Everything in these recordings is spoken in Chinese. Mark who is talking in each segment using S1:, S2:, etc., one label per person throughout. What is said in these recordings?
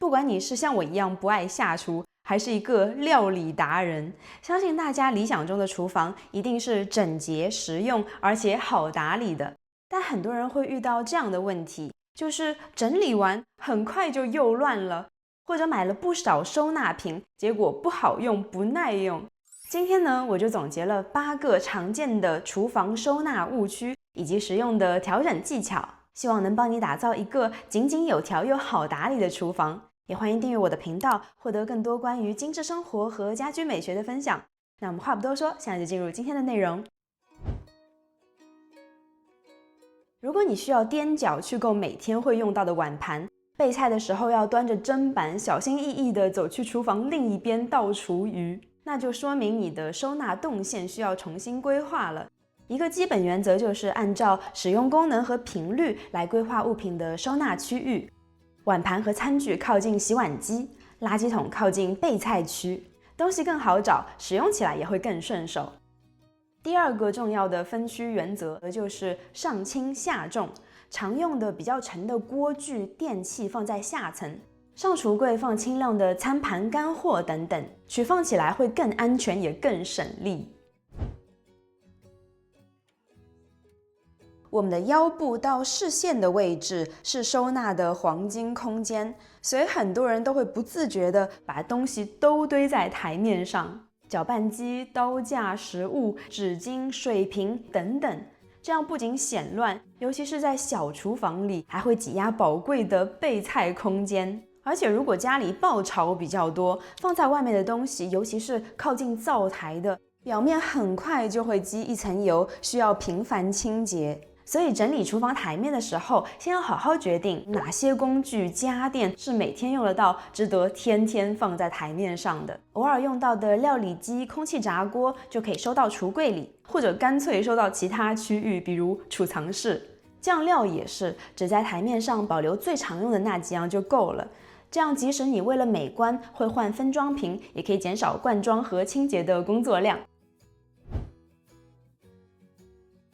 S1: 不管你是像我一样不爱下厨，还是一个料理达人，相信大家理想中的厨房一定是整洁、实用，而且好打理的。但很多人会遇到这样的问题，就是整理完很快就又乱了，或者买了不少收纳瓶，结果不好用、不耐用。今天呢，我就总结了8个常见的厨房收纳误区，以及实用的调整技巧，希望能帮你打造一个井井有条又好打理的厨房。也欢迎订阅我的频道，获得更多关于精致生活和家居美学的分享。那我们话不多说，现在就进入今天的内容。如果你需要踮脚去购每天会用到的碗盘，备菜的时候要端着砧板小心翼翼地走去厨房另一边倒厨余，那就说明你的收纳动线需要重新规划了。一个基本原则就是按照使用功能和频率来规划物品的收纳区域。碗盘和餐具靠近洗碗机，垃圾桶靠近备菜区，东西更好找，使用起来也会更顺手。第二个重要的分区原则就是上轻下重，常用的比较沉的锅具、电器放在下层，上橱柜放轻量的餐盘、干货等等，取放起来会更安全也更省力。我们的腰部到视线的位置是收纳的黄金空间，所以很多人都会不自觉地把东西都堆在台面上，搅拌机、刀架、食物、纸巾、水瓶等等，这样不仅显乱，尤其是在小厨房里，还会挤压宝贵的备菜空间。而且如果家里爆炒比较多，放在外面的东西，尤其是靠近灶台的，表面很快就会积一层油，需要频繁清洁。所以整理厨房台面的时候，先要好好决定哪些工具、家电是每天用得到，值得天天放在台面上的。偶尔用到的料理机、空气炸锅就可以收到橱柜里，或者干脆收到其他区域，比如储藏室。酱料也是，只在台面上保留最常用的那几样就够了。这样即使你为了美观会换分装瓶，也可以减少灌装和清洁的工作量。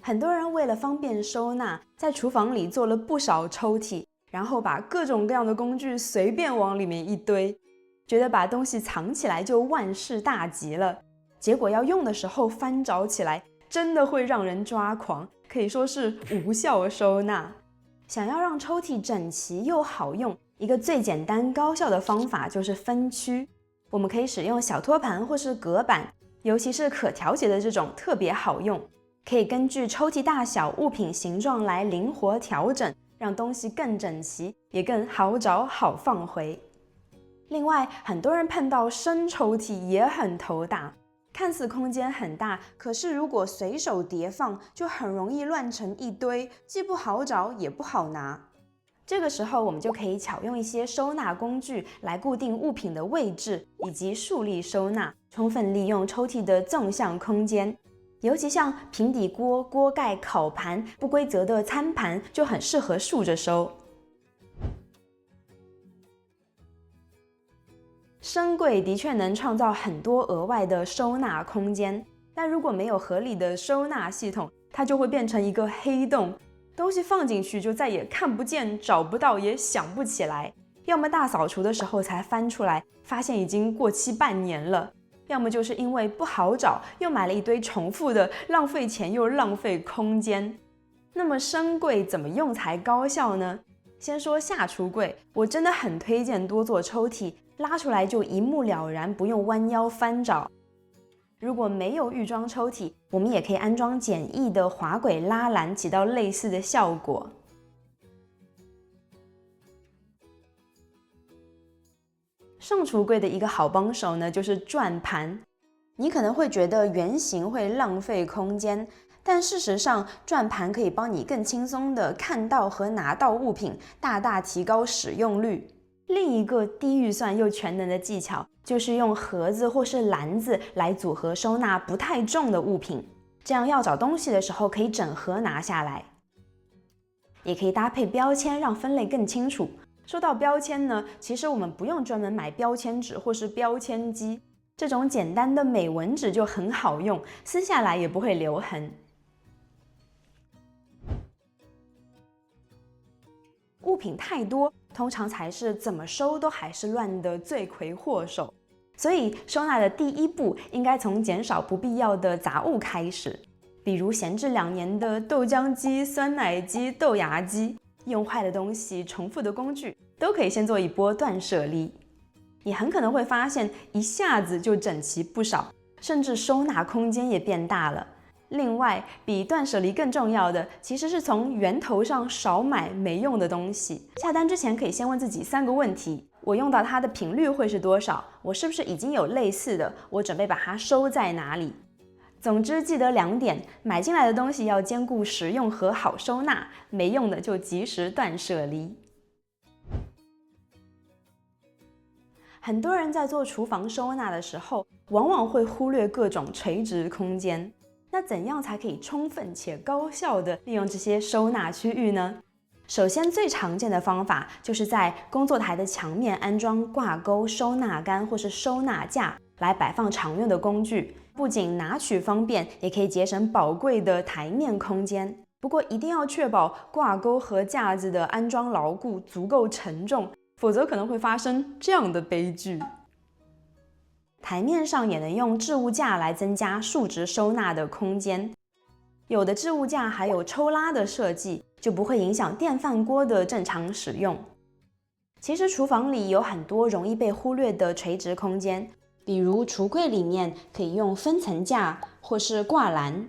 S1: 很多人为了方便收纳，在厨房里做了不少抽屉，然后把各种各样的工具随便往里面一堆，觉得把东西藏起来就万事大吉了。结果要用的时候翻找起来，真的会让人抓狂，可以说是无效收纳。想要让抽屉整齐又好用，一个最简单高效的方法就是分区。我们可以使用小托盘或是隔板，尤其是可调节的这种特别好用。可以根据抽屉大小、物品形状来灵活调整，让东西更整齐，也更好找好放回。另外，很多人碰到深抽屉也很头大，看似空间很大，可是如果随手叠放，就很容易乱成一堆，既不好找也不好拿。这个时候，我们就可以巧用一些收纳工具来固定物品的位置，以及竖立收纳，充分利用抽屉的纵向空间。尤其像平底锅、锅盖、烤盘、不规则的餐盘就很适合竖着收。深柜的确能创造很多额外的收纳空间，但如果没有合理的收纳系统，它就会变成一个黑洞，东西放进去就再也看不见、找不到，也想不起来。要么大扫除的时候才翻出来，发现已经过期半年了。要么就是因为不好找，又买了一堆重复的，浪费钱又浪费空间。那么深柜怎么用才高效呢？先说下橱柜，我真的很推荐多做抽屉，拉出来就一目了然，不用弯腰翻找。如果没有预装抽屉，我们也可以安装简易的滑轨拉篮，起到类似的效果。上橱柜的一个好帮手呢，就是转盘。你可能会觉得圆形会浪费空间，但事实上，转盘可以帮你更轻松地看到和拿到物品，大大提高使用率。另一个低预算又全能的技巧，就是用盒子或是篮子来组合收纳不太重的物品，这样要找东西的时候可以整盒拿下来。也可以搭配标签，让分类更清楚。说到标签呢，其实我们不用专门买标签纸或是标签机，这种简单的美纹纸就很好用，撕下来也不会留痕。物品太多，通常才是怎么收都还是乱的罪魁祸首。所以收纳的第一步应该从减少不必要的杂物开始，比如闲置2年的豆浆机、酸奶机、豆芽机，用坏的东西、重复的工具都可以先做一波断舍离。你很可能会发现一下子就整齐不少，甚至收纳空间也变大了。另外，比断舍离更重要的，其实是从源头上少买没用的东西。下单之前可以先问自己3个问题：我用到它的频率会是多少？我是不是已经有类似的？我准备把它收在哪里？总之记得2点，买进来的东西要兼顾实用和好收纳，没用的就及时断舍离。很多人在做厨房收纳的时候，往往会忽略各种垂直空间。那怎样才可以充分且高效地利用这些收纳区域呢？首先，最常见的方法就是在工作台的墙面安装挂钩、收纳杆或是收纳架，来摆放常用的工具。不仅拿取方便，也可以节省宝贵的台面空间。不过，一定要确保挂钩和架子的安装牢固、足够承重，否则可能会发生这样的悲剧。台面上也能用置物架来增加竖直收纳的空间。有的置物架还有抽拉的设计，就不会影响电饭锅的正常使用。其实厨房里有很多容易被忽略的垂直空间，比如橱柜里面可以用分层架或是挂篮，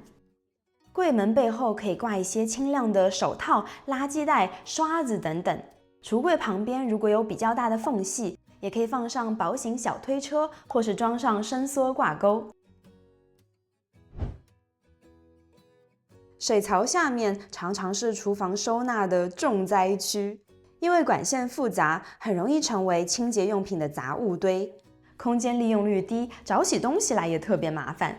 S1: 柜门背后可以挂一些轻量的手套、垃圾袋、刷子等等。橱柜旁边如果有比较大的缝隙，也可以放上薄型小推车，或是装上伸缩挂钩。水槽下面常常是厨房收纳的重灾区，因为管线复杂，很容易成为清洁用品的杂物堆，空间利用率低，找起东西来也特别麻烦。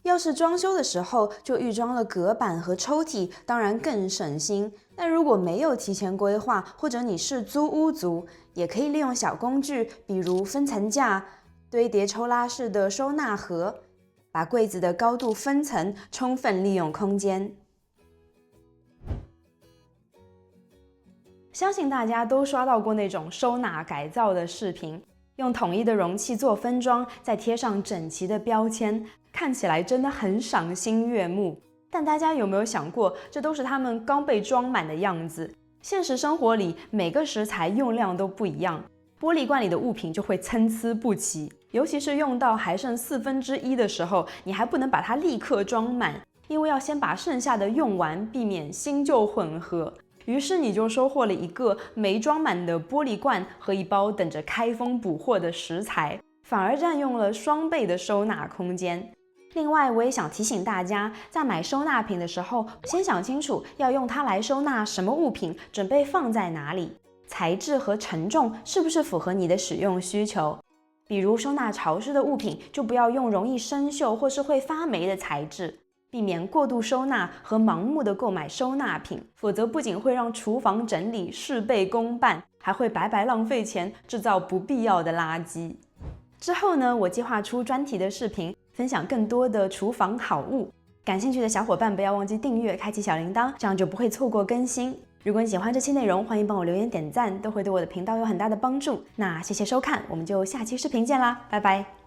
S1: 要是装修的时候就预装了隔板和抽屉，当然更省心。但如果没有提前规划，或者你是租屋族，也可以利用小工具，比如分层架、堆叠抽拉式的收纳盒，把柜子的高度分层，充分利用空间。相信大家都刷到过那种收纳改造的视频，用统一的容器做分装，再贴上整齐的标签，看起来真的很赏心悦目。但大家有没有想过，这都是他们刚被装满的样子？现实生活里，每个食材用量都不一样，玻璃罐里的物品就会参差不齐。尤其是用到还剩1/4的时候，你还不能把它立刻装满，因为要先把剩下的用完，避免新旧混合。于是你就收获了一个没装满的玻璃罐和一包等着开封补货的食材，反而占用了双倍的收纳空间。另外，我也想提醒大家，在买收纳品的时候，先想清楚要用它来收纳什么物品，准备放在哪里，材质和承重是不是符合你的使用需求。比如收纳潮湿的物品，就不要用容易生锈或是会发霉的材质，避免过度收纳和盲目的购买收纳品，否则不仅会让厨房整理事倍功半，还会白白浪费钱，制造不必要的垃圾。之后呢，我计划出专题的视频，分享更多的厨房好物。感兴趣的小伙伴不要忘记订阅，开启小铃铛，这样就不会错过更新。如果你喜欢这期内容，欢迎帮我留言点赞，都会对我的频道有很大的帮助。那谢谢收看，我们就下期视频见啦，拜拜。